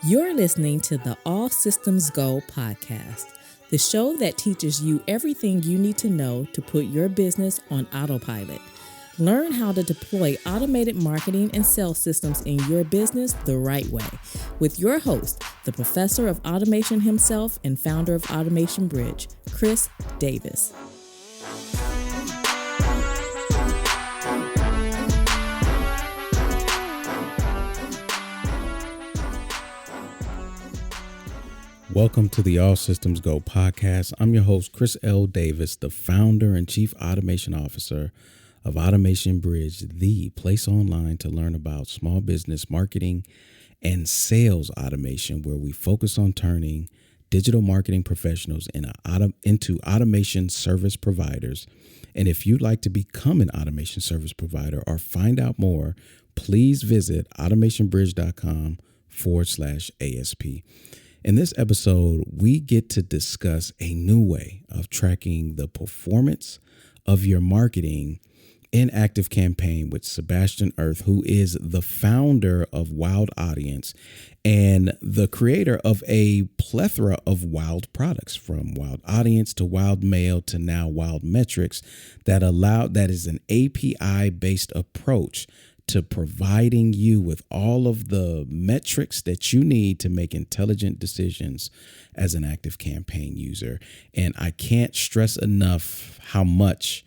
You're listening to the All Systems Go podcast, the show that teaches you everything you need to know to put your business on autopilot. Learn how to deploy automated marketing and sales systems in your business the right way with your host, the professor of automation himself and founder of Automation Bridge, Chris Davis. Welcome to the All Systems Go podcast. I'm your host, Chris L. Davis, the founder and chief automation officer of Automation Bridge, the place online to learn about small business marketing and sales automation, where we focus on turning digital marketing professionals into automation service providers. And if you'd like to become an automation service provider or find out more, please visit automationbridge.com/ASP. In this episode, we get to discuss a new way of tracking the performance of your marketing in ActiveCampaign with Sabastian Earth, who is the founder of Wild Audience and the creator of a plethora of wild products, from Wild Audience to Wild Mail to now Wild Metrics, that is an API-based approach to providing you with all of the metrics that you need to make intelligent decisions as an ActiveCampaign user. And I can't stress enough how much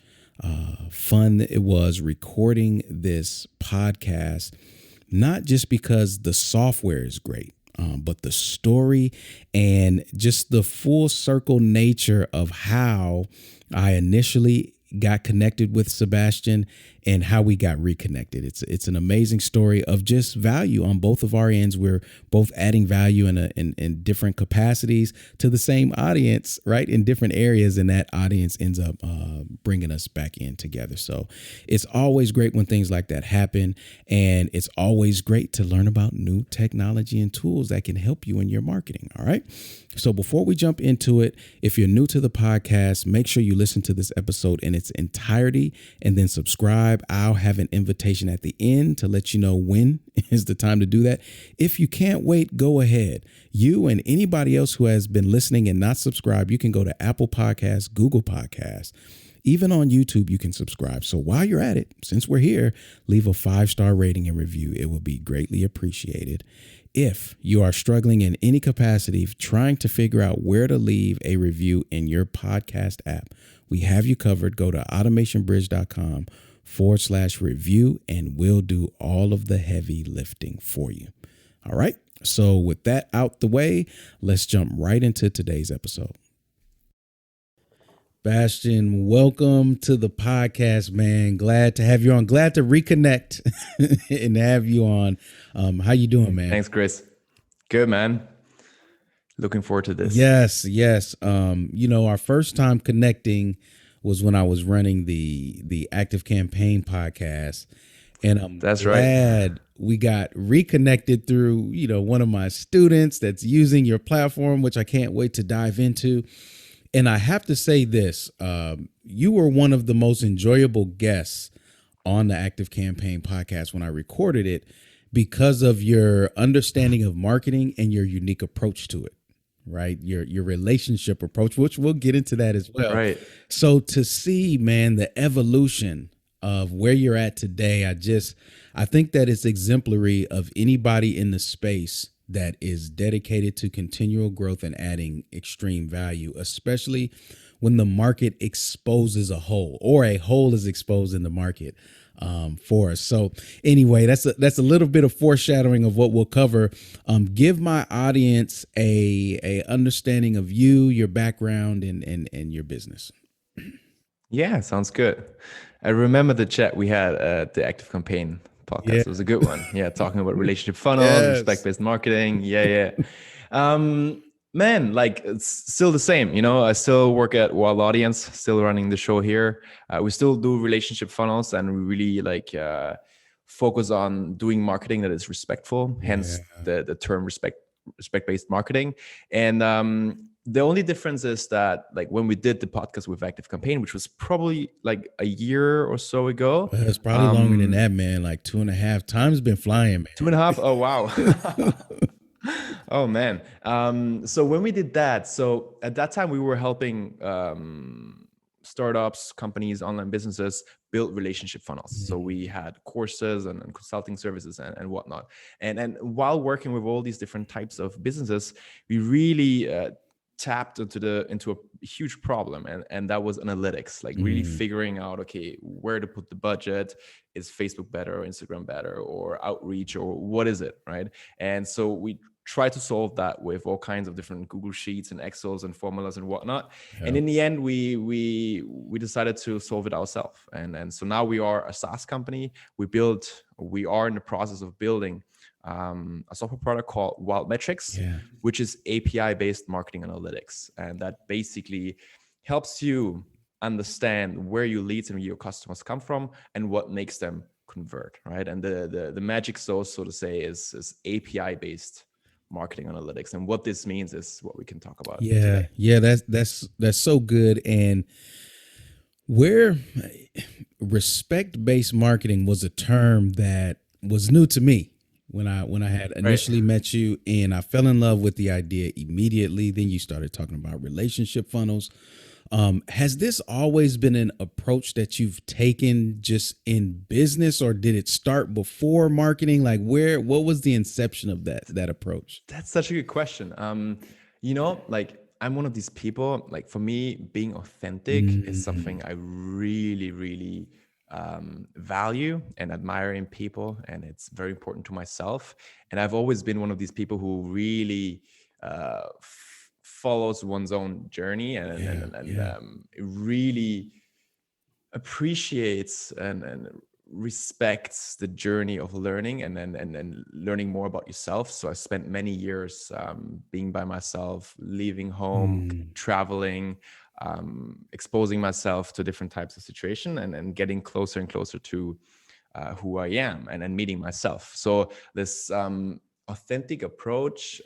fun it was recording this podcast, not just because the software is great, but the story and just the full circle nature of how I initially got connected with Sabastian and how we got reconnected. It's an amazing story of just value on both of our ends. We're both adding value in different capacities to the same audience, right, in different areas, and that audience ends up bringing us back in together. So it's always great when things like that happen, and it's always great to learn about new technology and tools that can help you in your marketing. All right. So before we jump into it, if you're new to the podcast, make sure you listen to this episode in its entirety and then subscribe. I'll have an invitation at the end to let you know when is the time to do that. If you can't wait, go ahead. You and anybody else who has been listening and not subscribed, you can go to Apple Podcasts, Google Podcasts. Even on YouTube, you can subscribe. So while you're at it, since we're here, leave a 5-star rating and review. It will be greatly appreciated. If you are struggling in any capacity, trying to figure out where to leave a review in your podcast app, we have you covered. Go to automationbridge.com/review and we'll do all of the heavy lifting for you. All right. So with that out the way, let's jump right into today's episode. Bastian, welcome to the podcast, man. Glad to have you on. Glad to reconnect and have you on. How you doing, man? Thanks, Chris. Good, man. Looking forward to this. Yes. Our first time connecting was when I was running the ActiveCampaign podcast, and I'm glad we got reconnected through, one of my students that's using your platform, which I can't wait to dive into. And I have to say this, you were one of the most enjoyable guests on the ActiveCampaign podcast when I recorded it, because of your understanding of marketing and your unique approach to it, right? Your relationship approach, which we'll get into that as well. Right. So to see, man, the evolution of where you're at today, I think that it's exemplary of anybody in the space that is dedicated to continual growth and adding extreme value, especially when the market exposes a hole, or a hole is exposed in the market for us. So anyway, that's a little bit of foreshadowing of what we'll cover. Give my audience a understanding of you, your background, and your business. Yeah, sounds good. I remember the chat we had at the ActiveCampaign podcast. Yeah. It was a good one. Yeah, talking about relationship funnels, Yes. respect-based marketing. Yeah. Man, like, it's still the same. I still work at Wild Audience, still running the show here. We still do relationship funnels, and we really focus on doing marketing that is respectful. Hence the term respect-based marketing. And the only difference is that, like, when we did the podcast with ActiveCampaign, which was probably like a year or so ago. It's probably longer than that, man. Like 2.5. Time's been flying, man. 2.5. Oh, wow. Oh man. So when we did that, so at that time we were helping startups, companies, online businesses build relationship funnels. So we had courses and consulting services and whatnot. And while working with all these different types of businesses, we really tapped into a huge problem, and that was analytics, like really figuring out, okay, where to put the budget. Is Facebook better or Instagram better or outreach, or what is it, right? And so we try to solve that with all kinds of different Google Sheets and Excels and formulas and whatnot. And in the end, we decided to solve it ourselves. And so now we are a SaaS company. We are in the process of building a software product called Wild Metrics, which is API-based marketing analytics. And that basically helps you understand where your leads and your customers come from and what makes them convert, right? And the magic sauce, so to say, is API-based marketing analytics. And what this means is what we can talk about today. Yeah, that's so good. And where respect-based marketing was a term that was new to me when I had initially met you, and I fell in love with the idea immediately. Then you started talking about relationship funnels. Has this always been an approach that you've taken just in business, or did it start before marketing? Like what was the inception of that approach? That's such a good question. Like I'm one of these people, like for me, being authentic is something I really, really value and admire in people. And it's very important to myself. And I've always been one of these people who really follows one's own journey and really appreciates and respects the journey of learning and learning more about yourself. So I spent many years being by myself, leaving home, traveling, exposing myself to different types of situation and getting closer and closer to who I am and meeting myself. So this authentic approach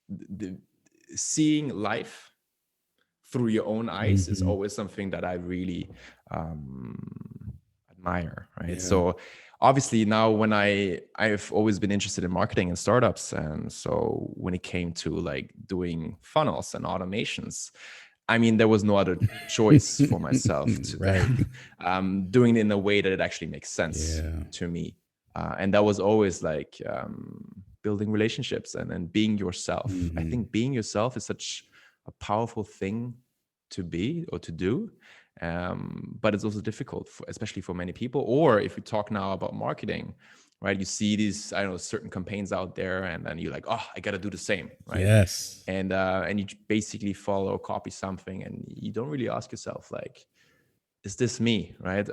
the seeing life through your own eyes is always something that I really admire, right? So obviously now when I've always been interested in marketing and startups, and so when it came to like doing funnels and automations, I mean, there was no other choice for myself to doing it in a way that it actually makes sense to me. And that was always like building relationships and being yourself. I think being yourself is such a powerful thing to be or to do. But it's also difficult, especially for many people. Or if we talk now about marketing, right? You see these, I don't know, certain campaigns out there, and then you're like, oh, I got to do the same, right? Yes. And you basically follow, copy something, and you don't really ask yourself, like, is this me, right?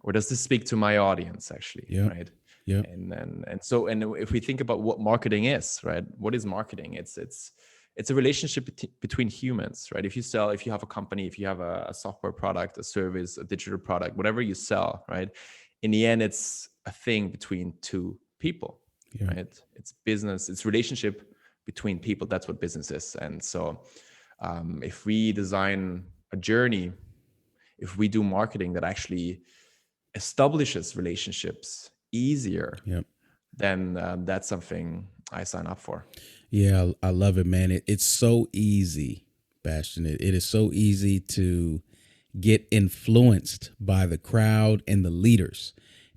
Or does this speak to my audience, actually, right? Yeah. And so if we think about what marketing is, right? What is marketing? It's a relationship between humans, right? If you have a company, if you have a software product, a service, a digital product, whatever you sell, right? In the end, it's a thing between two people, right? It's business, it's relationship between people. That's what business is. And so if we design a journey, if we do marketing that actually establishes relationships easier, then that's something I sign up for. Yeah, I love it, man. It's so easy, Bastian. It is so easy to get influenced by the crowd and the leaders.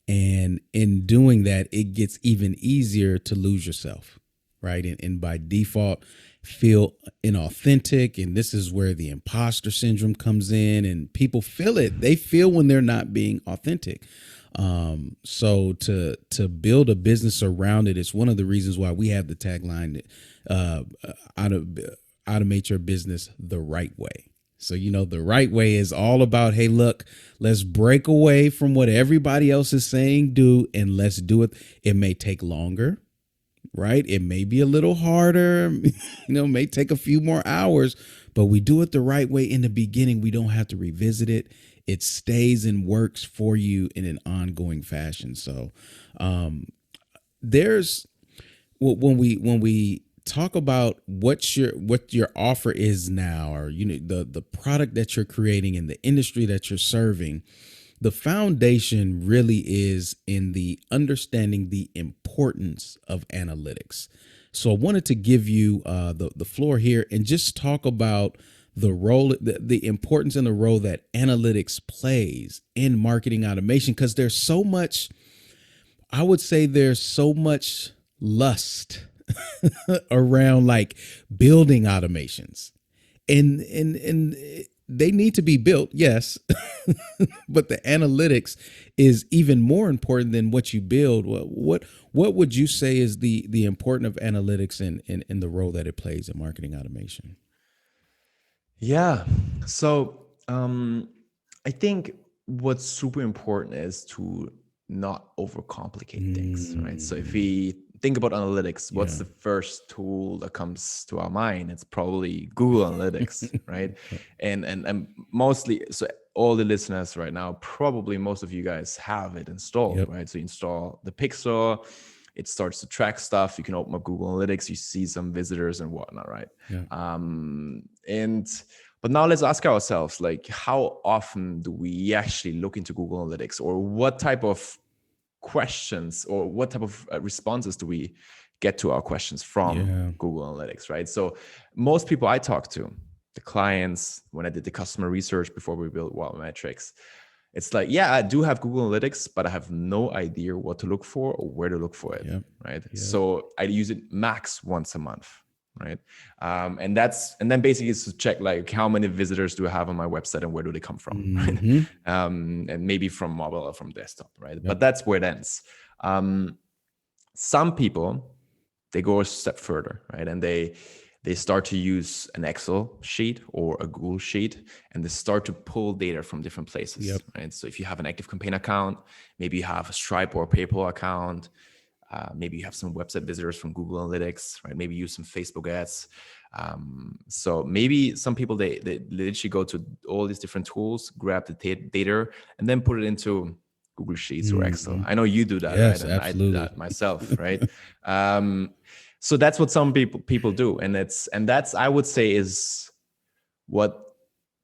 And in doing that, it gets even easier to lose yourself, right? And by default, feel inauthentic. And this is where the imposter syndrome comes in, and people feel it. They feel when they're not being authentic. So to build a business around it, it's one of the reasons why we have the tagline, automate your business the right way. So, the right way is all about, hey, look, let's break away from what everybody else is saying, and let's do it. It may take longer, right? It may be a little harder, may take a few more hours, but we do it the right way in the beginning. We don't have to revisit it. It stays and works for you in an ongoing fashion. So there's when we talk about what your offer is now, or the product that you're creating and the industry that you're serving, the foundation really is in the understanding the importance importance of analytics. So I wanted to give you the floor here and just talk about the role, the importance and the role that analytics plays in marketing automation, because there's so much, I would say there's so much lust around like building automations, and they need to be built, yes, but the analytics is even more important than what you build. What would you say is the importance of analytics in the role that it plays in marketing automation? Yeah. So I think what's super important is to not overcomplicate things, right? So if we think about analytics, what's the first tool that comes to our mind? It's probably Google Analytics, right? And mostly, so all the listeners right now, probably most of you guys have it installed, right? So you install the Pixel, it starts to track stuff. You can open up Google Analytics, you see some visitors and whatnot, right? But now let's ask ourselves, like, how often do we actually look into Google Analytics, or what type of questions or what type of responses do we get to our questions from Google Analytics, right? So most people I talk to, the clients, when I did the customer research before we built Wow Metrics, it's like, yeah, I do have Google Analytics, but I have no idea what to look for or where to look for it, right? So I use it max once a month, right? And then basically it's to check like how many visitors do I have on my website and where do they come from, right? And maybe from mobile or from desktop, right? But that's where it ends. Some people, they go a step further, right? And they start to use an Excel sheet or a Google sheet, and they start to pull data from different places, right? So if you have an ActiveCampaign account, maybe you have a Stripe or PayPal account, maybe you have some website visitors from Google Analytics, right? Maybe use some Facebook ads. So maybe some people, they literally go to all these different tools, grab the data, and then put it into Google Sheets or Excel. I know you do that, right? And absolutely. I do that myself, right? So that's what some people do, and that's I would say is what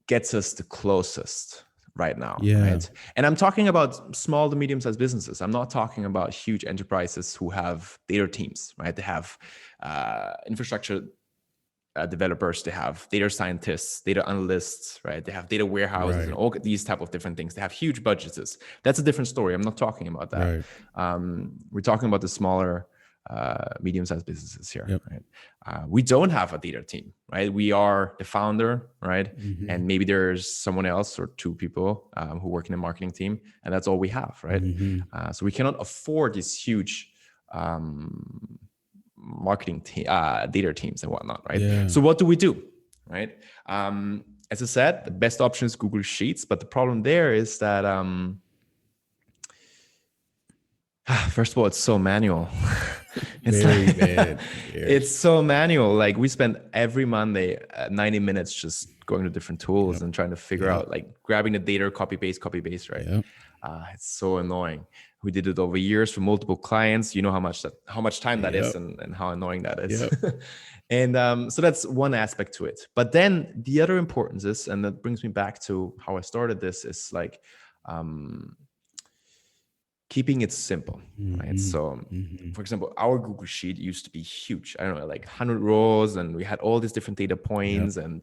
gets us the closest right now, right? And I'm talking about small to medium-sized businesses. I'm not talking about huge enterprises who have data teams, right? They have infrastructure developers, they have data scientists, data analysts, right? They have data warehouses and all these type of different things. They have huge budgets. That's a different story. I'm not talking about that. We're talking about the smaller medium-sized businesses here, right? We don't have a data team, right? We are the founder, right? And maybe there's someone else or two people who work in the marketing team, and that's all we have, right? So we cannot afford these huge marketing data teams and whatnot, right? So what do we do, right? As I said, the best option is Google Sheets, but the problem there is that first of all, it's so manual. It's so manual. Like we spend every Monday 90 minutes just going to different tools and trying to figure out, like grabbing the data, copy paste, right? It's so annoying. We did it over years for multiple clients. You know how much time that is and how annoying that is. And so that's one aspect to it. But then the other importance is, and that brings me back to how I started this, is like keeping it simple, right? So, for example, our Google Sheet used to be huge. I don't know, like 100 rows, and we had all these different data points, and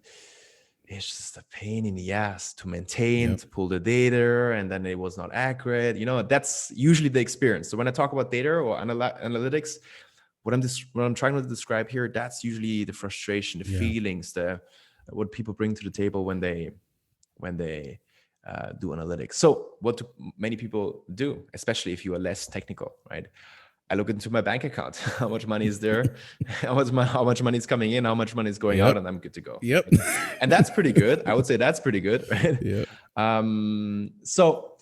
it's just a pain in the ass to maintain, to pull the data, and then it was not accurate. You know, that's usually the experience. So when I talk about data or analytics, what I'm trying to describe here, that's usually the frustration, the feelings, what people bring to the table when they do analytics. So what do many people do, especially if you are less technical, right? I look into my bank account, how much money is there, how much money is coming in, how much money is going out, and I'm good to go. And that's pretty good. I would say that's pretty good, right? So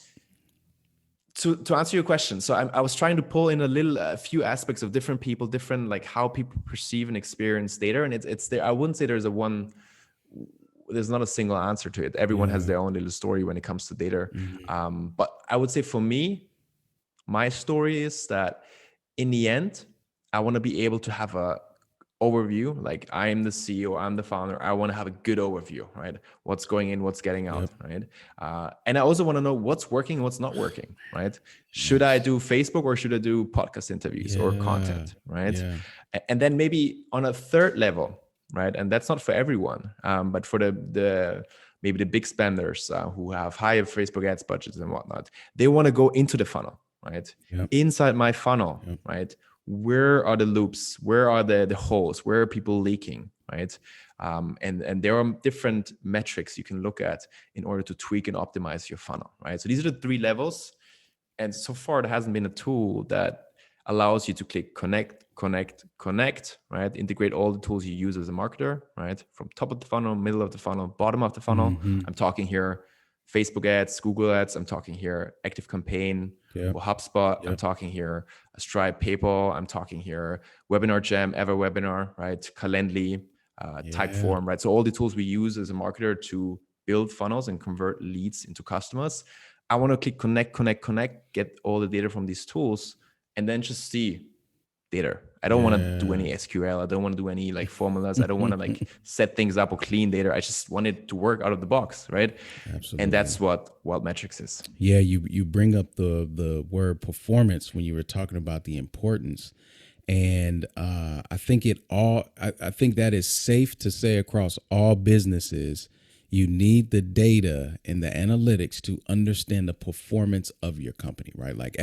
to answer your question, so I was trying to pull in a few aspects of different people, different, like how people perceive and experience data. And it's there. I wouldn't say there's not a single answer to it. Everyone has their own little story when it comes to data. But I would say for me, my story is that in the end, I want to be able to have a overview. Like, I'm the CEO, I'm the founder. I want to have a good overview, right? What's going in, what's getting out, right? And I also want to know what's working and what's not working, right? Should I do Facebook or should I do podcast interviews or content, right? And then maybe on a third level, right? And that's not for everyone, but for the maybe the big spenders who have higher Facebook ads budgets and whatnot, they want to go into the funnel, right? Inside my funnel, right? Where are the loops? Where are the holes? Where are people leaking, right? And there are different metrics you can look at in order to tweak and optimize your funnel, right? So these are the 3 levels. And so far, there hasn't been a tool that allows you to click connect, right? Integrate all the tools you use as a marketer, right? From top of the funnel, middle of the funnel, bottom of the funnel. I'm talking here Facebook ads, Google ads. I'm talking here ActiveCampaign or HubSpot. I'm talking here Stripe, PayPal. I'm talking here Webinar Jam, EverWebinar, right? Calendly, Typeform, right? So all the tools we use as a marketer to build funnels and convert leads into customers. I want to click connect, get all the data from these tools, and then just see data. I don't want to do any SQL. I don't want to do any like formulas. I don't want to like set things up or clean data. I just want it to work out of the box, right? Absolutely. And that's what Wild Metrics is. Yeah, you bring up the word performance when you were talking about the importance. And I think I think that is safe to say across all businesses. You need the data and the analytics to understand the performance of your company, right? Like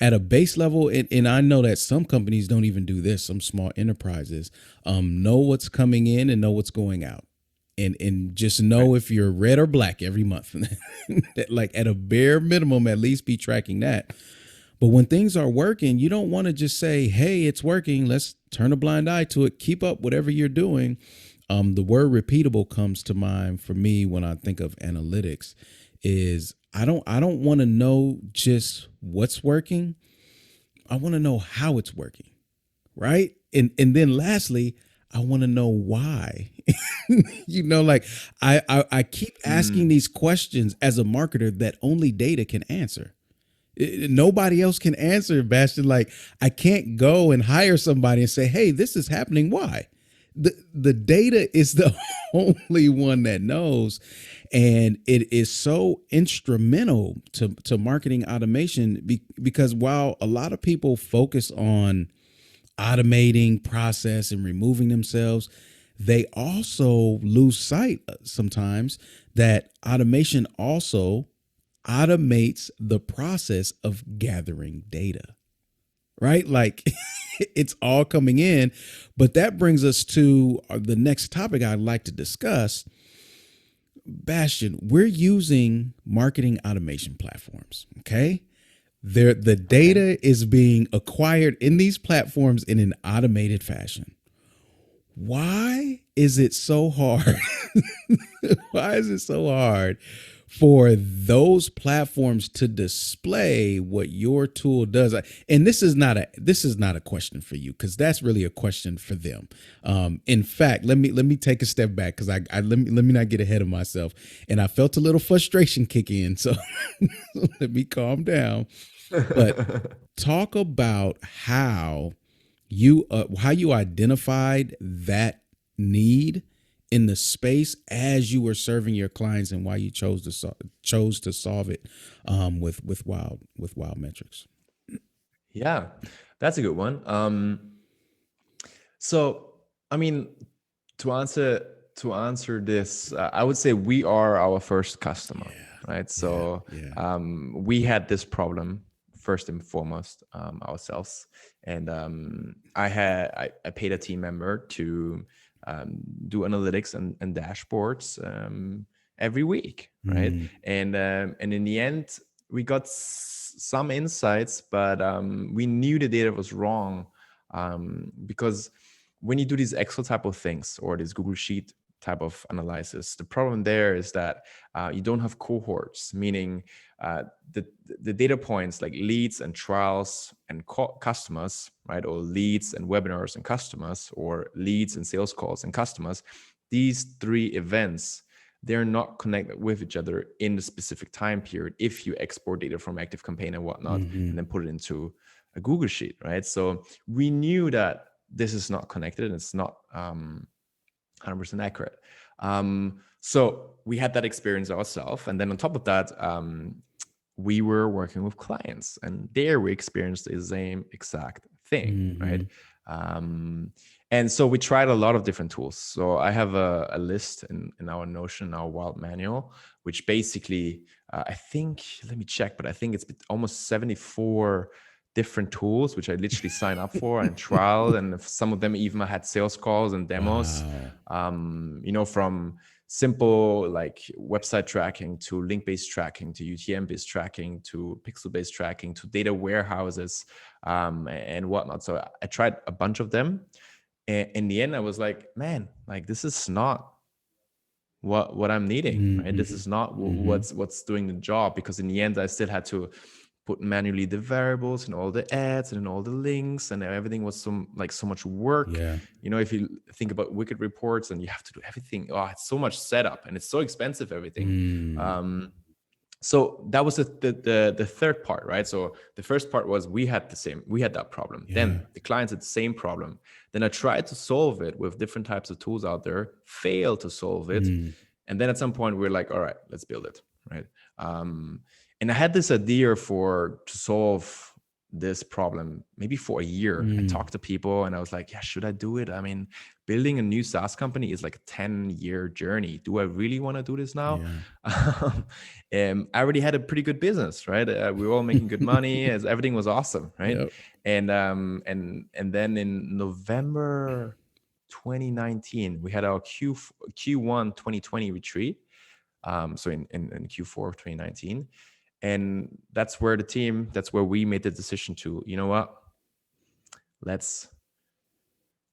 at a base level, and I know that some companies don't even do this, some small enterprises know what's coming in and know what's going out. And just know if you're red or black every month. Like at a bare minimum, at least be tracking that. But when things are working, you don't want to just say, hey, it's working. Let's turn a blind eye to it. Keep up whatever you're doing. The word repeatable comes to mind for me when I think of analytics. Is I don't want to know just what's working. I want to know how it's working, right? And then lastly, I want to know why. Like I keep asking these questions as a marketer that only data can answer. Nobody else can answer, Bastian. Like I can't go and hire somebody and say, hey, this is happening. Why? The data is the only one that knows. And it is so instrumental to marketing automation because while a lot of people focus on automating process and removing themselves, they also lose sight sometimes that automation also automates the process of gathering data. Right? Like it's all coming in. But that brings us to the next topic I'd like to discuss. Bastian, we're using marketing automation platforms. Okay. The data is being acquired in these platforms in an automated fashion. Why is it so hard? Why is it so hard for those platforms to display what your tool does? And this is not a question for you, because that's really a question for them. In fact, let me take a step back, because let me not get ahead of myself. And I felt a little frustration kick in, so let me calm down. But talk about how you identified that need in the space as you were serving your clients, and why you chose to solve it with Wild Metrics. Yeah, that's a good one. So, I mean, to answer this, I would say we are our first customer, right? So, we had this problem first and foremost ourselves, and I paid a team member to do analytics and dashboards every week, right? And in the end, we got some insights, but we knew the data was wrong, because when you do these Excel type of things or this Google Sheet type of analysis, the problem there is that you don't have cohorts, meaning the data points like leads and trials and customers, right? Or leads and webinars and customers, or leads and sales calls and customers. These 3 events, they're not connected with each other in the specific time period if you export data from ActiveCampaign and whatnot, and then put it into a Google Sheet, right? So we knew that this is not connected and it's not 100% accurate. So we had that experience ourselves. And then on top of that, we were working with clients, and there we experienced the same exact thing, right? And so we tried a lot of different tools. So I have a list in our Notion, our Wild manual, which basically, I think, let me check, but I think it's almost 74 different tools, which I literally signed up for and trialed. And some of them even had sales calls and demos, from simple like website tracking to link-based tracking to UTM-based tracking to pixel-based tracking to data warehouses and whatnot. So I tried a bunch of them. And in the end, I was like, man, like this is not what I'm needing, right? This is not what's doing the job, because in the end, I still had to put manually the variables and all the ads and all the links, and everything was so much work. If you think about Wicked reports and you have to do everything, it's so much setup and it's so expensive, everything. So that was the third part, right? So the first part was we had that problem. Then the clients had the same problem. Then I tried to solve it with different types of tools out there, failed to solve it. And then at some point we're like, all right, let's build it, right? And I had this idea to solve this problem maybe for a year. I talked to people and I was like, yeah, should I do it? I mean, building a new SaaS company is like a 10-year journey. Do I really want to do this now? I already had a pretty good business, right? We were all making good money, as everything was awesome, right? And then in November 2019, we had our Q1 2020 retreat. So in Q4 of 2019. And that's where we made the decision to, you know what, let's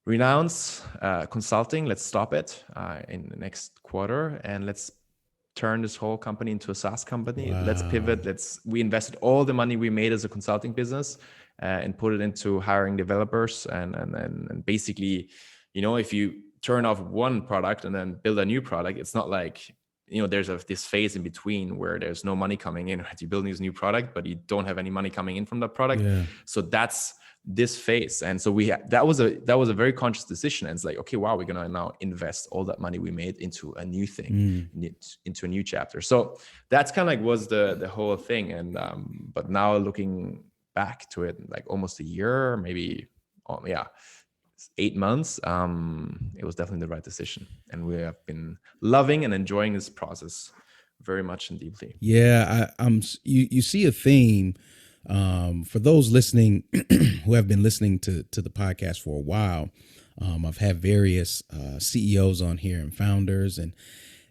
renounce consulting. Let's stop it in the next quarter, and let's turn this whole company into a SaaS company. Let's pivot. We invested all the money we made as a consulting business and put it into hiring developers. And basically, if you turn off one product and then build a new product, it's not like, there's this phase in between where there's no money coming in, right? You're building this new product, but you don't have any money coming in from that product. So that's this phase. And so that was a very conscious decision. And it's like, okay, wow, we're going to now invest all that money we made into a new thing, into a new chapter. So that's kind of like was the whole thing. And, but now looking back to it, like almost a year, maybe, 8 months, it was definitely the right decision. And we have been loving and enjoying this process very much and deeply. Yeah, you see a theme for those listening who have been listening to the podcast for a while. I've had various CEOs on here and founders, and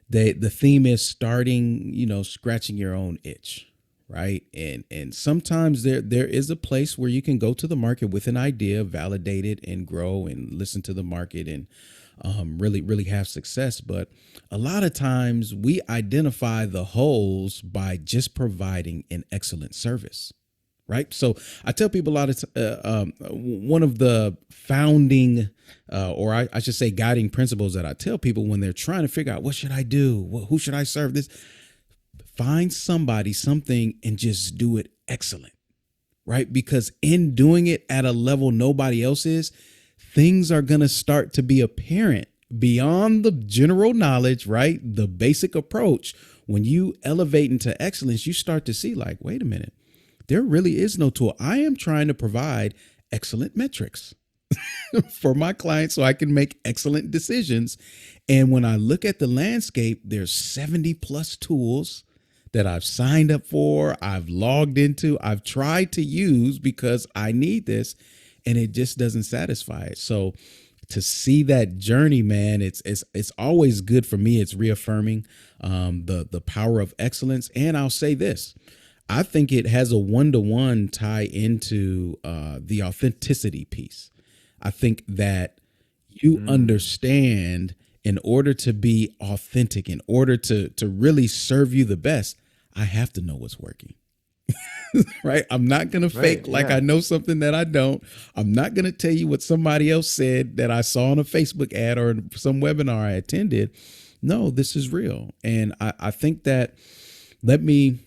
the theme is starting, scratching your own itch. Right. And sometimes there is a place where you can go to the market with an idea, validate it and grow and listen to the market and really have success. But a lot of times we identify the holes by just providing an excellent service. Right. So I tell people a lot of one of the founding or I should say guiding principles that I tell people when they're trying to figure out what should I do? Who should I serve this? Find somebody, something, and just do it excellent, right? Because in doing it at a level nobody else is, things are going to start to be apparent beyond the general knowledge, right? The basic approach. When you elevate into excellence, you start to see like, wait a minute, there really is no tool. I am trying to provide excellent metrics for my clients so I can make excellent decisions. And when I look at the landscape, there's 70 plus tools that I've signed up for, I've logged into, I've tried to use because I need this, and it just doesn't satisfy it. So to see that journey, man, it's always good for me. It's reaffirming the power of excellence. And I'll say this, I think it has a one-to-one tie into the authenticity piece. I think that you understand, in order to be authentic, in order to really serve you the best, I have to know what's working, right? I'm not going to fake like I know something that I don't. I'm not going to tell you what somebody else said that I saw on a Facebook ad or some webinar I attended. No, this is real. And I think that let me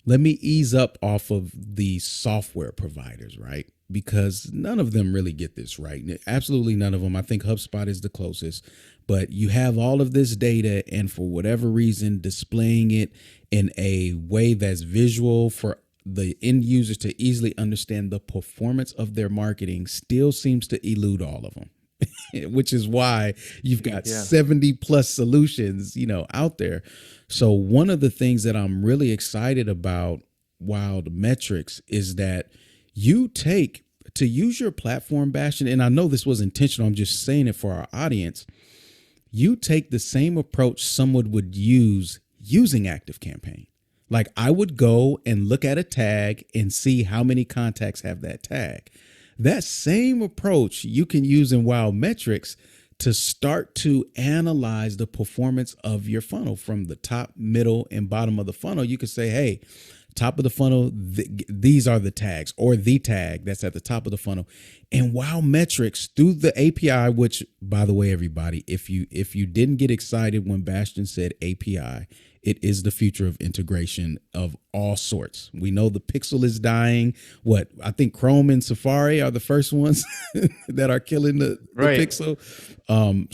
ease up off of the software providers, right? because none of them really get this right. Absolutely none of them. I think HubSpot is the closest, but you have all of this data, and for whatever reason, displaying it in a way that's visual for the end users to easily understand the performance of their marketing still seems to elude all of them. Which is why you've got 70 plus solutions, out there. So one of the things that I'm really excited about Wild Metrics is that you take to use your platform, Bastion, and I know this was intentional, I'm just saying it for our audience. You take the same approach someone would use using ActiveCampaign. Like I would go and look at a tag and see how many contacts have that tag. That same approach you can use in Wild Metrics to start to analyze the performance of your funnel from the top, middle, and bottom of the funnel. You could say, hey, top of the funnel, these are the tags, or the tag that's at the top of the funnel. And Wild Metrics through the API, which, by the way, everybody, if you didn't get excited when Bastion said API, it is the future of integration of all sorts. We know the pixel is dying. I think Chrome and Safari are the first ones that are killing the pixel.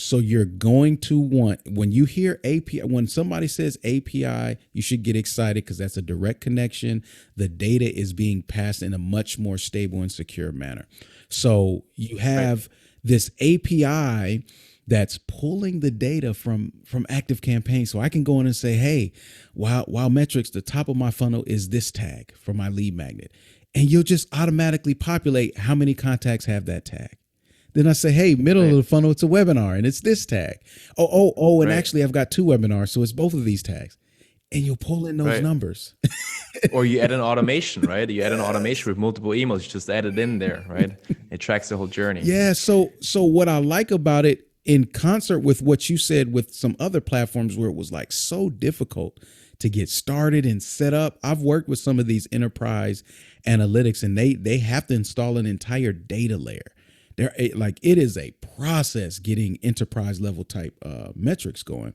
So you're going to want, when you hear API, when somebody says API, you should get excited because that's a direct connection. The data is being passed in a much more stable and secure manner. So you have this API that's pulling the data from ActiveCampaign. So I can go in and say, hey, Wild Metrics, the top of my funnel is this tag for my lead magnet. And you'll just automatically populate how many contacts have that tag. Then I say, hey, middle of the funnel, it's a webinar and it's this tag. And actually I've got 2 webinars. So it's both of these tags. And you'll pull in those numbers. Or you add an automation, right? You add an automation with multiple emails, you just add it in there, right? It tracks the whole journey. Yeah. So what I like about it, in concert with what you said with some other platforms where it was like so difficult to get started and set up. I've worked with some of these enterprise analytics and they have to install an entire data layer. It is a process getting enterprise level type metrics going.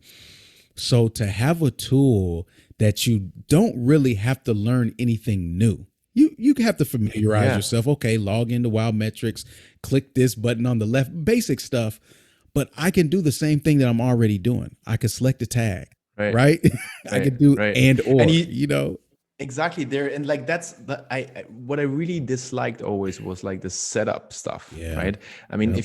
So to have a tool that you don't really have to learn anything new. You have to familiarize yourself. Okay, log into Wild Metrics, click this button on the left, basic stuff. But I can do the same thing that I'm already doing. I could select a tag, right? I could do Exactly there. And like, that's what I really disliked always was like the setup stuff, right? I mean,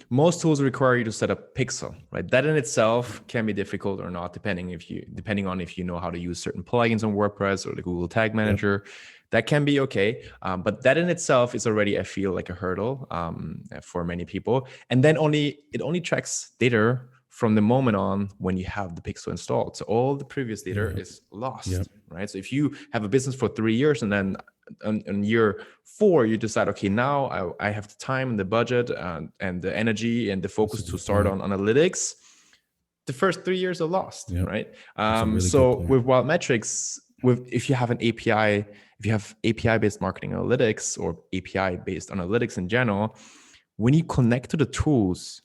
most tools require you to set up pixel, right? That in itself can be difficult or not, depending on if you know how to use certain plugins on WordPress or the Google Tag Manager. That can be okay. But that in itself is already, I feel, like a hurdle for many people. And then it only tracks data from the moment on when you have the pixel installed. So all the previous data is lost, right? So if you have a business for 3 years and then in year 4, you decide, okay, now I have the time and the budget and the energy and the focus to start on analytics, the first 3 years are lost, right? With Wild Metrics, if you have an API, if you have API-based marketing analytics or API-based analytics in general, when you connect to the tools,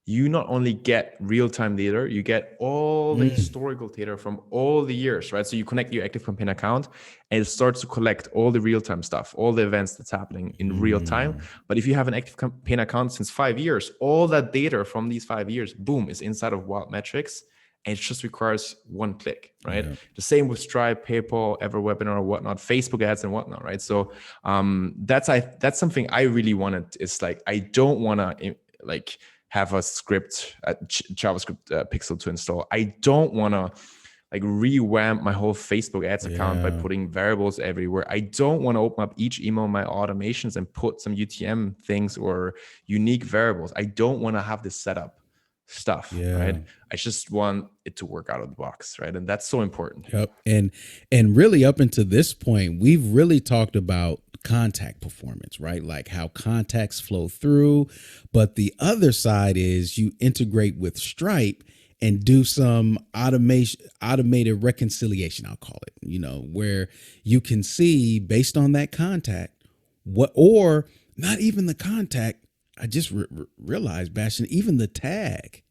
you not only get real-time data, you get all the historical data from all the years, right? So you connect your ActiveCampaign account and it starts to collect all the real-time stuff, all the events that's happening in real time. But if you have an ActiveCampaign account since 5 years, all that data from these 5 years, boom, is inside of Wild Metrics. And it just requires one click, right? The same with Stripe, PayPal, EverWebinar, whatnot, Facebook ads and whatnot, right? So that's something I really wanted. Is like, I don't want to have a JavaScript pixel to install. I don't want to revamp my whole Facebook ads account by putting variables everywhere. I don't want to open up each email in my automations and put some UTM things or unique variables. I don't want to have this setup stuff, right? I just want it to work out of the box, right? And that's so important. Yep. And really up until this point, we've really talked about contact performance, right? Like how contacts flow through. But the other side is you integrate with Stripe and do some automated reconciliation, I'll call it, where you can see based on that contact or not even the contact. I just realized, Bastion, even the tag,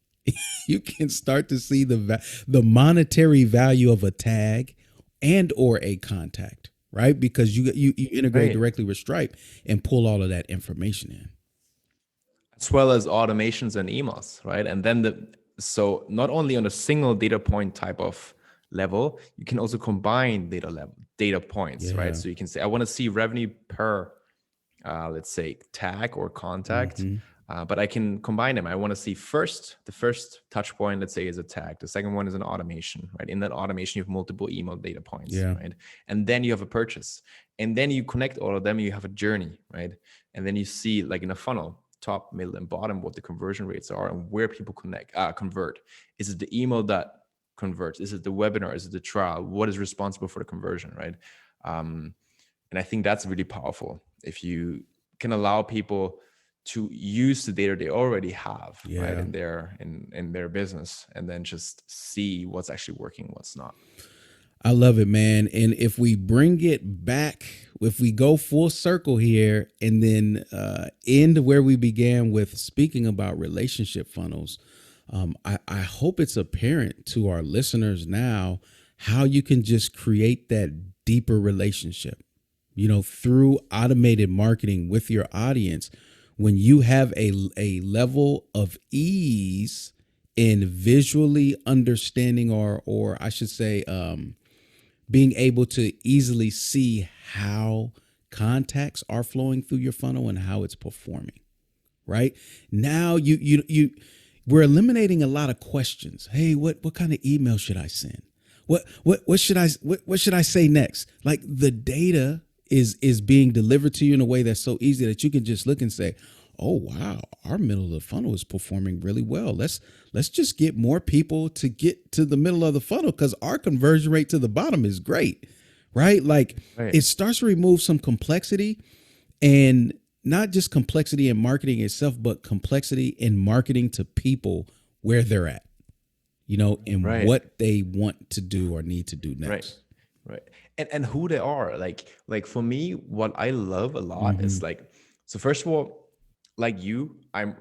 you can start to see the monetary value of a tag and or a contact, right? Because you integrate Right. directly with Stripe and pull all of that information in. As well as automations and emails, right? And then so not only on a single data point type of level, you can also combine data points, right? Yeah. So you can say, I want to see revenue per, let's say, tag or contact, but I can combine them. I want to see the first touch point, let's say, is a tag. The second one is an automation, right? In that automation, you have multiple email data points, Yeah. right? And then you have a purchase. And then you connect all of them, you have a journey, right? And then you see, like in a funnel, top, middle, and bottom, what the conversion rates are and where people convert. Is it the email that converts? Is it the webinar? Is it the trial? What is responsible for the conversion, right? And I think that's really powerful if you can allow people to use the data they already have, right, in their business, and then just see what's actually working, what's not. I love it, man. And if we bring it back, if we go full circle here and then end where we began with speaking about relationship funnels, I hope it's apparent to our listeners now how you can just create that deeper relationship, through automated marketing with your audience. When you have a level of ease in visually understanding, or I should say, being able to easily see how contacts are flowing through your funnel and how it's performing, right? Now we're eliminating a lot of questions. Hey, what kind of email should I send? What should I say next? Like, the data is being delivered to you in a way that's so easy that you can just look and say, oh, wow, our middle of the funnel is performing really well. Let's just get more people to get to the middle of the funnel because our conversion rate to the bottom is great, right? Like, It starts to remove some complexity, and not just complexity in marketing itself, but complexity in marketing to people where they're at, and what they want to do or need to do next. Right. And who they are. Like for me, what I love a lot is so first of all, like you, I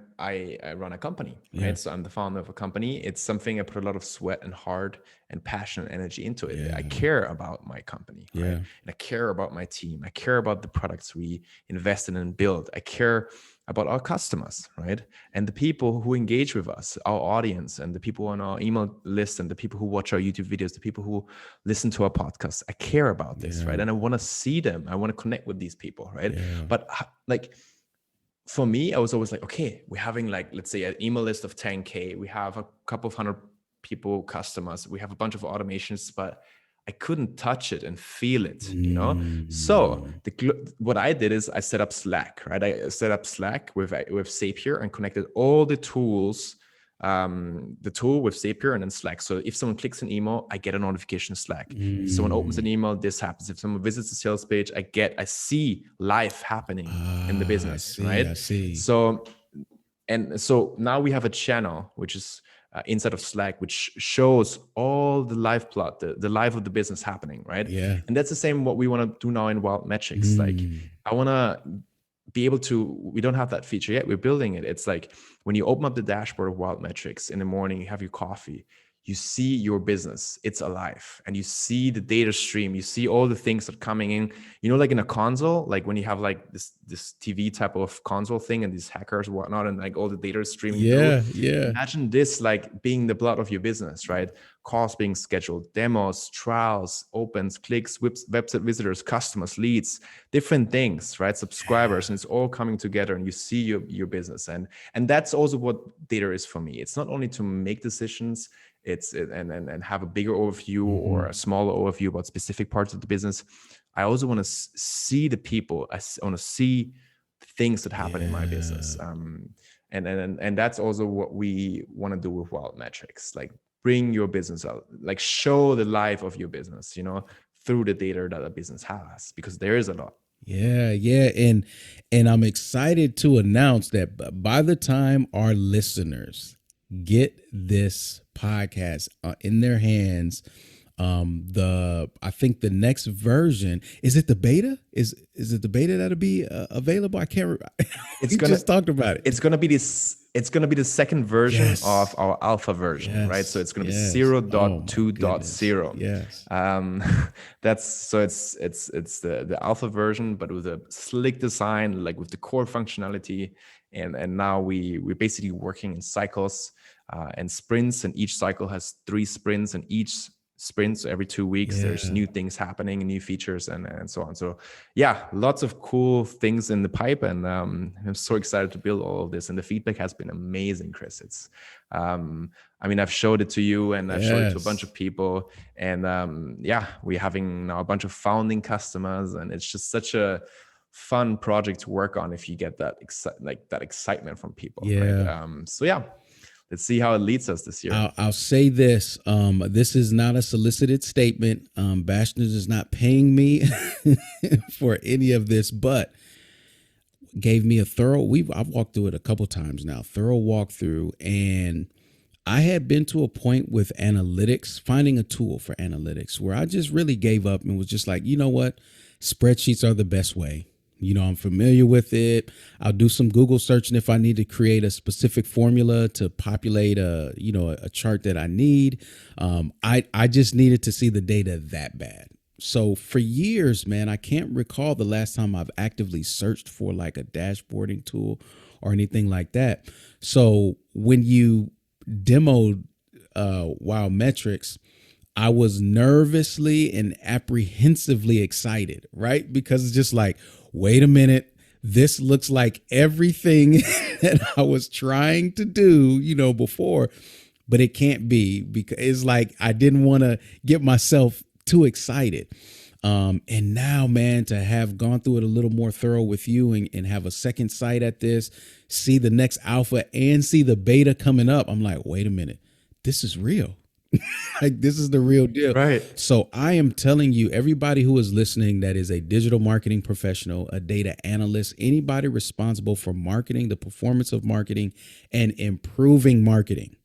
run a company, right? Yeah. So I'm the founder of a company. It's something I put a lot of sweat and heart and passion and energy into it. Yeah. I care about my company, right? And I care about my team. I care about the products we invest in and build. I care about our customers, right? And the people who engage with us, our audience, and the people on our email list, and the people who watch our YouTube videos, the people who listen to our podcasts. I care about this, right? And I want to see them. I want to connect with these people, right? Yeah. But for me, I was always like, okay, we're having, like, let's say, an email list of 10K. We have a couple of hundred people, customers. We have a bunch of automations, but I couldn't touch it and feel it, So what I did is I set up Slack, right? I set up Slack with Zapier and connected all the tools, the tool with Zapier and then Slack. So if someone clicks an email, I get a notification in Slack. If someone opens an email, this happens. If someone visits the sales page, I see life happening in the business, right? I see. So now we have a channel, which is inside of Slack, which shows all the life plot, the life of the business happening, right? Yeah. And that's the same what we want to do now in Wild Metrics. Like, I want to be able to, we don't have that feature yet. We're building it. It's like when you open up the dashboard of Wild Metrics in the morning, you have your coffee, you see your business, it's alive, and you see the data stream, you see all the things that are coming in, like in a console, like when you have like this TV type of console thing and these hackers and whatnot, and like all the data streaming through. Imagine this like being the blood of your business, right? Calls being scheduled, demos, trials, opens, clicks, website visitors, customers, leads, different things, right? Subscribers, and it's all coming together, and you see your business. And that's also what data is for me. It's not only to make decisions, and have a bigger overview or a smaller overview about specific parts of the business. I also want to see the people. I want to see things that happen in my business. And that's also what we want to do with Wild Metrics. Like, bring your business out, like show the life of your business, through the data that a business has, because there is a lot. Yeah. And I'm excited to announce that by the time our listeners get this podcast in their hands, I think the next version, is it the beta? Is it the beta that'll be available? I can't remember. Just talked about it. It's gonna be this It's going to be the second version Yes. of our alpha version, right? So Yes. it's going to be Yes. Oh my goodness. 0.2.0. Yes. That's so it's the alpha version, but with a slick design, like with the core functionality. And now we're basically working in cycles and sprints, and each cycle has 3 sprints, and each sprint, so every 2 weeks there's new things happening, new features, and so on. So yeah, lots of cool things in the pipe, and I'm so excited to build all of this, and the feedback has been amazing, Chris. It's I mean, I've showed it to you, and I've showed it to a bunch of people, and yeah, we're having now a bunch of founding customers, and it's just such a fun project to work on if you get that excitement from people. Right? So yeah, let's see how it leads us this year. I'll say this. This is not a solicited statement. Bastian is not paying me for any of this, but gave me a thorough, I've walked through it a couple times now, thorough walkthrough. And I had been to a point with analytics, finding a tool for analytics, where I just really gave up and was just like, you know what? Spreadsheets are the best way. You know, I'm familiar with it. I'll do some Google searching if I need to create a specific formula to populate a chart that I need. I just needed to see the data that bad. So for years, man, I can't recall the last time I've actively searched for like a dashboarding tool or anything like that. So when you demoed Wow Metrics, I was nervously and apprehensively excited, right? Because it's just like, wait a minute, this looks like everything that I was trying to do, before, but it can't be, because it's like I didn't want to get myself too excited. And now, man, to have gone through it a little more thorough with you and have a second sight at this, see the next alpha and see the beta coming up, I'm like, wait a minute, this is real. Like, this is the real deal. Right. So I am telling you, everybody who is listening that is a digital marketing professional, a data analyst, anybody responsible for marketing, the performance of marketing and improving marketing,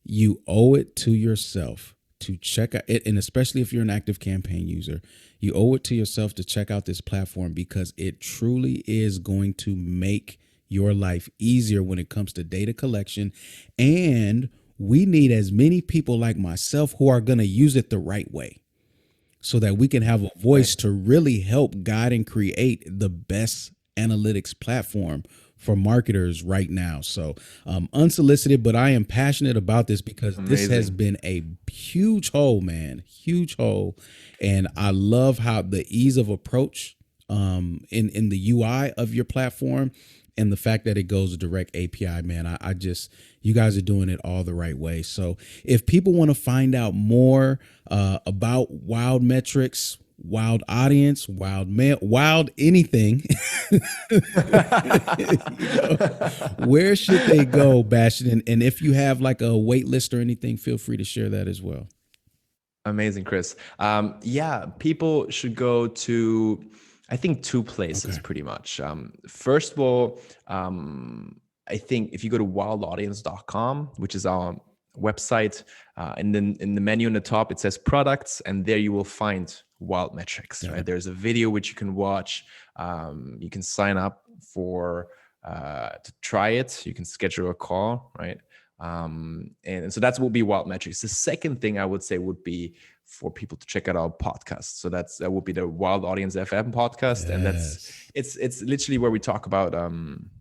you owe it to yourself to check out it. And especially if you're an ActiveCampaign user, you owe it to yourself to check out this platform, because it truly is going to make your life easier when it comes to data collection. And we need as many people like myself who are going to use it the right way, so that we can have a voice to really help guide and create the best analytics platform for marketers right now. So unsolicited, but I am passionate about this because this has been a huge hole, man, huge hole. And I love how the ease of approach in the UI of your platform, and the fact that it goes direct API, man, I just, you guys are doing it all the right way. So if people want to find out more about Wild Metrics, Wild Audience, Wild Mail, Wild anything, where should they go, Bastian? And if you have like a wait list or anything, feel free to share that as well. Amazing, Chris. Yeah, people should go to, I think, 2 places pretty much. First of all, I think if you go to wildaudience.com, which is our website, and then in the menu on the top, it says products, and there you will find Wild Metrics, right? There's a video which you can watch. You can sign up for to try it. You can schedule a call, right? And so that's what will be Wild Metrics. The second thing I would say would be for people to check out our podcast. So that would be the Wild Audience FM podcast. Yes. And it's literally where we talk about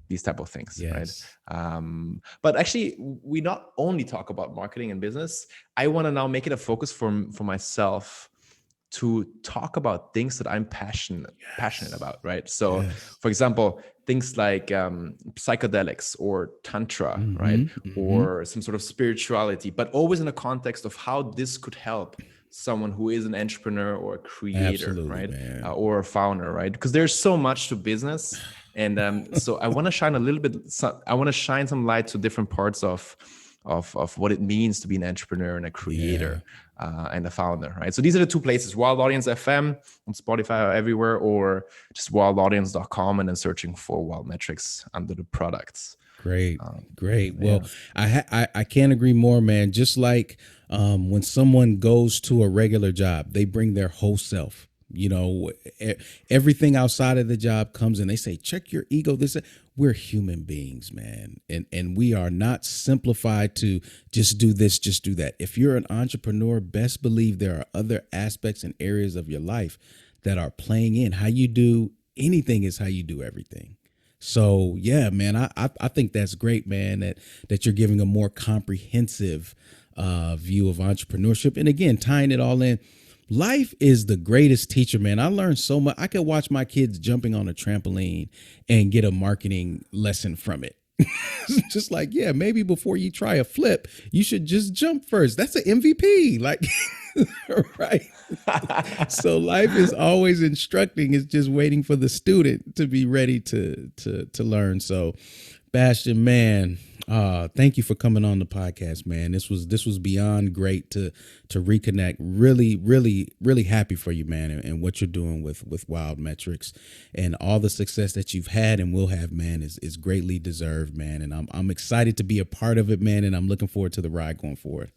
these type of things, yes. Right? But actually, we not only talk about marketing and business. I want to now make it a focus for myself to talk about things that I'm passionate about, right? So, for example, things like psychedelics or tantra, right? Or some sort of spirituality, but always in the context of how this could help someone who is an entrepreneur or a creator, right? Or a founder, right? Because there's so much to business. And so I want to shine some light to different parts of what it means to be an entrepreneur and a creator and a founder, right? So these are the 2 places: Wild Audience FM on Spotify or everywhere, or just wildaudience.com and then searching for Wild Metrics under the products. Great. Well, I can't agree more, man. Just like when someone goes to a regular job, they bring their whole self. You know, everything outside of the job comes in. They say, check your ego. We're human beings, man. And we are not simplified to just do this, just do that. If you're an entrepreneur, best believe there are other aspects and areas of your life that are playing in. How you do anything is how you do everything. So yeah, man, I think that's great, man, that you're giving a more comprehensive view of entrepreneurship. And again, tying it all in. Life is the greatest teacher, man. I learned so much. I could watch my kids jumping on a trampoline and get a marketing lesson from it. Just like, yeah, maybe before you try a flip, you should just jump first. That's an MVP. Like, right. So life is always instructing. It's just waiting for the student to be ready to learn. So Bastian, man, thank you for coming on the podcast, man. This was beyond great to reconnect. Really, really, really happy for you, man, and what you're doing with Wild Metrics, and all the success that you've had and will have, man, is greatly deserved, man. And I'm excited to be a part of it, man, and I'm looking forward to the ride going forward.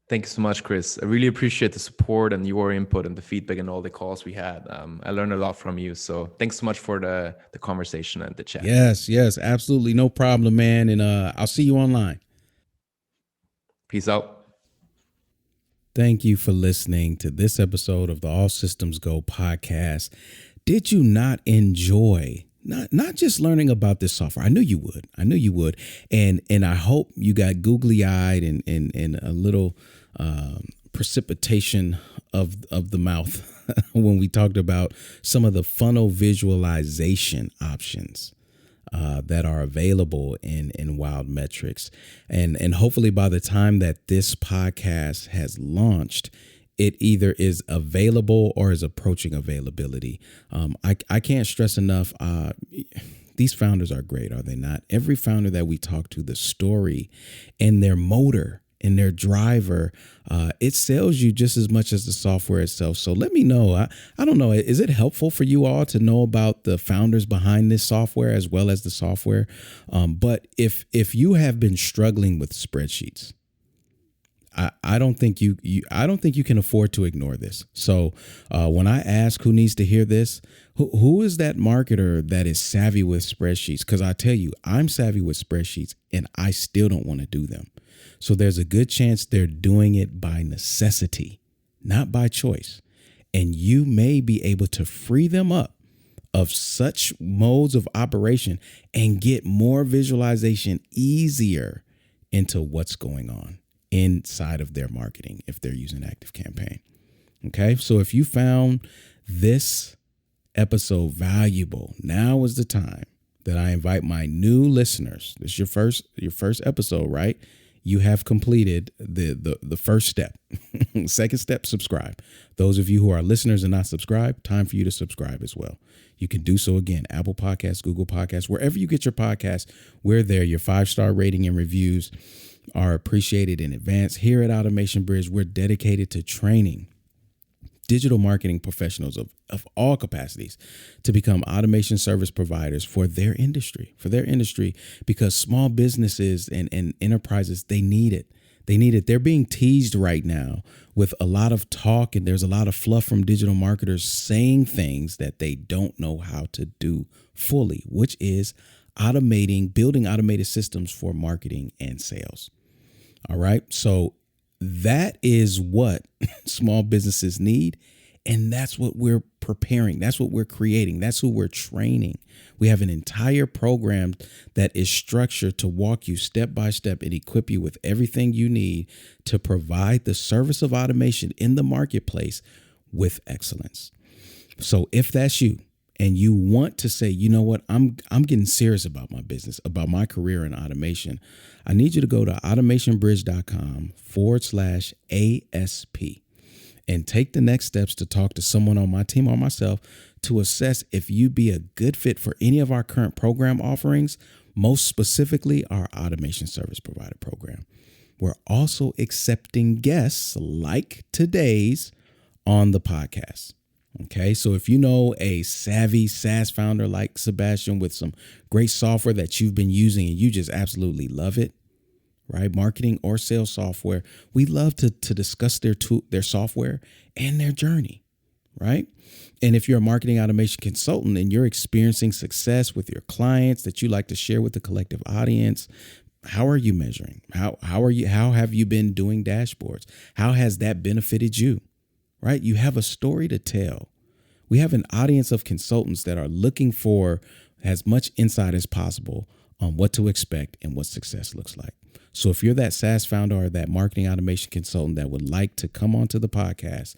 Thank you so much, Chris. I really appreciate the support and your input and the feedback and all the calls we had. I learned a lot from you. So thanks so much for the conversation and the chat. Yes, absolutely. No problem, man. And I'll see you online. Peace out. Thank you for listening to this episode of the All Systems Go podcast. Did you not enjoy not just learning about this software? I knew you would. And I hope you got googly eyed and a little precipitation of the mouth when we talked about some of the funnel visualization options that are available in Wild Metrics. And hopefully by the time that this podcast has launched, it either is available or is approaching availability. I can't stress enough. These founders are great, are they not? Every founder that we talk to, the story and their motor and their driver, it sells you just as much as the software itself. So let me know. I don't know. Is it helpful for you all to know about the founders behind this software as well as the software? But if you have been struggling with spreadsheets, I don't think you can afford to ignore this. So when I ask who needs to hear this, who is that marketer that is savvy with spreadsheets? Because I tell you, I'm savvy with spreadsheets and I still don't want to do them. So there's a good chance they're doing it by necessity, not by choice. And you may be able to free them up of such modes of operation and get more visualization easier into what's going on inside of their marketing if they're using ActiveCampaign. Okay, so if you found this episode valuable, now is the time that I invite my new listeners. This is your first episode, right? You have completed the first step. Second step, subscribe. Those of you who are listeners and not subscribed, time for you to subscribe as well. You can do so again, Apple Podcasts, Google Podcasts, wherever you get your podcasts, we're there. Your 5-star rating and reviews are appreciated in advance. Here at Automation Bridge, we're dedicated to training digital marketing professionals of all capacities to become automation service providers for their industry, because small businesses and enterprises, they need it. They're being teased right now with a lot of talk, and there's a lot of fluff from digital marketers saying things that they don't know how to do fully, which is building automated systems for marketing and sales. All right. So that is what small businesses need. And that's what we're preparing. That's what we're creating. That's who we're training. We have an entire program that is structured to walk you step by step and equip you with everything you need to provide the service of automation in the marketplace with excellence. So if that's you, and you want to say, you know what, I'm getting serious about my business, about my career in automation, I need you to go to automationbridge.com/ASP and take the next steps to talk to someone on my team or myself to assess if you'd be a good fit for any of our current program offerings, most specifically our automation service provider program. We're also accepting guests like today's on the podcast. Okay, so if you know a savvy SaaS founder like Sabastian with some great software that you've been using and you just absolutely love it, right? Marketing or sales software. We love to discuss their software and their journey, right? And if you're a marketing automation consultant and you're experiencing success with your clients that you like to share with the collective audience, how are you measuring? How have you been doing dashboards? How has that benefited you? Right? You have a story to tell. We have an audience of consultants that are looking for as much insight as possible on what to expect and what success looks like. So if you're that SaaS founder or that marketing automation consultant that would like to come onto the podcast,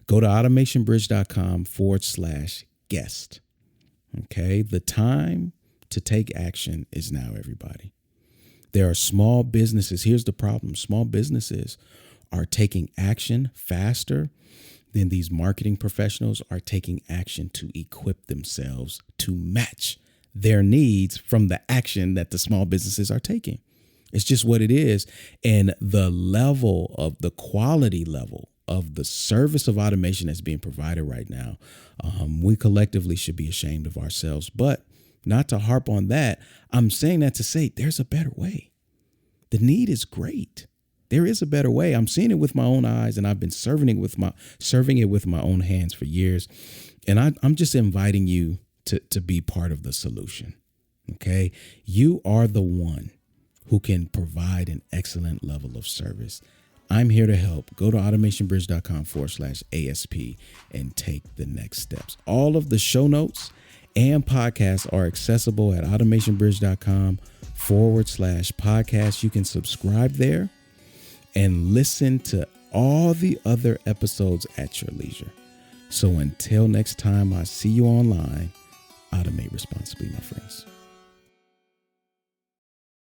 go to automationbridge.com/guest. Okay. The time to take action is now, everybody. There are small businesses. Here's the problem. Small businesses are taking action faster than these marketing professionals are taking action to equip themselves to match their needs from the action that the small businesses are taking. It's just what it is. And the quality level of the service of automation that's being provided right now, we collectively should be ashamed of ourselves. But not to harp on that, I'm saying that to say there's a better way. The need is great. There is a better way. I'm seeing it with my own eyes, and I've been serving it with my own hands for years. And I'm just inviting you to be part of the solution. Okay. You are the one who can provide an excellent level of service. I'm here to help. Go to automationbridge.com/ASP and take the next steps. All of the show notes and podcasts are accessible at automationbridge.com/podcast. You can subscribe there and listen to all the other episodes at your leisure. So until next time I see you online, automate responsibly, my friends.